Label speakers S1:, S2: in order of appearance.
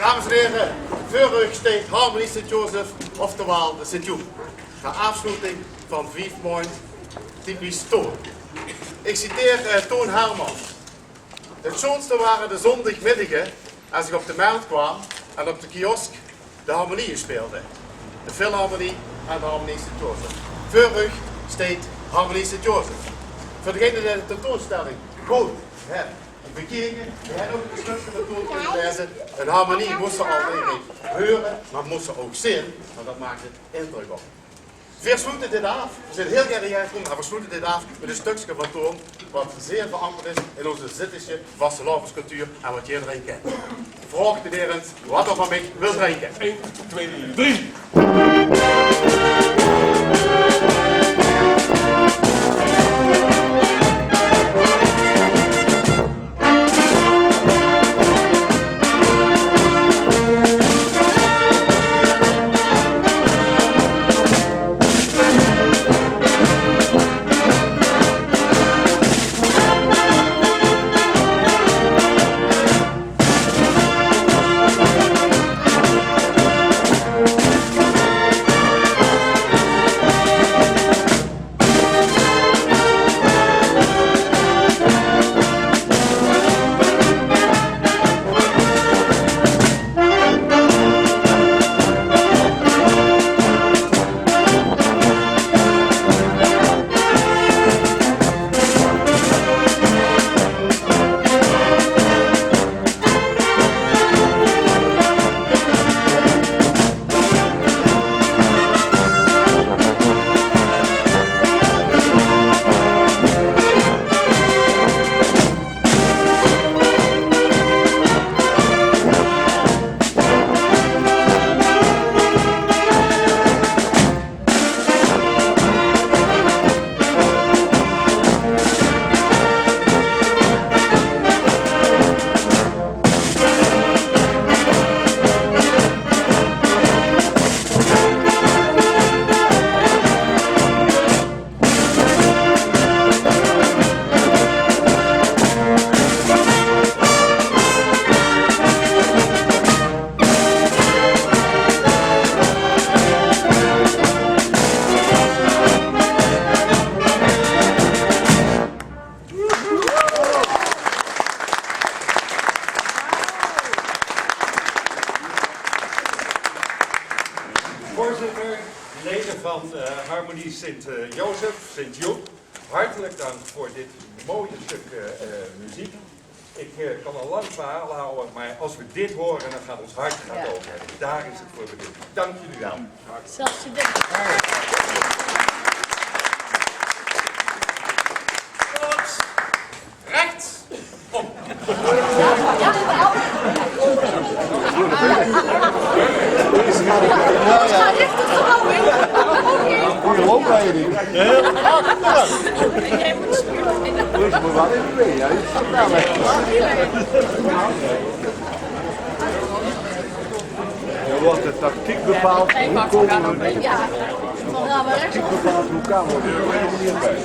S1: Dames en heren, Vraog steekt Harmonie Sint-Jozef, oftewel de Sint-Joep. De afsluiting van 5 maanden Typisch Toon. Ik citeer Toon Hermans. Het schoonste waren de zondagmiddagen als ik op de markt kwam en op de kiosk de harmonieën speelde. De Philharmonie en de Harmonie Sint-Jozef. Vraog steekt Harmonie Sint-Jozef. Voor degene die de tentoonstelling goed hebben bekeken, we hebben ook een stukje natuurlijk kunnen lezen. Een harmonie moest ze alleen horen, maar moest ze ook zien, want dat maakt het indruk op. We sluiten dit af, we zijn heel gereageerd om, maar we sluiten dit af met een stukje van Toon, wat zeer verankerd is in onze Zittische vastelavondscultuur en wat iedereen kent. Vraag de heren wat er van mij wil drinken.
S2: 1, 2, 3. Voorzitter, leden van Harmonie Sint-Jozef, Sint-Joep, hartelijk dank voor dit mooie stuk muziek. Ik kan al lang verhalen houden, maar als we dit horen, dan gaat ons hart open. Daar is het voor bedoeld. Dank jullie wel.
S3: Zelfs je denkt.
S1: Rechts. Op.
S3: Ga recht gewoon in.
S4: Goeie loopleiding.
S3: Jij moet spelen.
S4: Dus we waren in twee, hè? Er wordt de tactiek bepaald. Hoe komen we
S3: Ja. Dan gaan we rechts.
S4: bepaald hoe kan we er niet bij.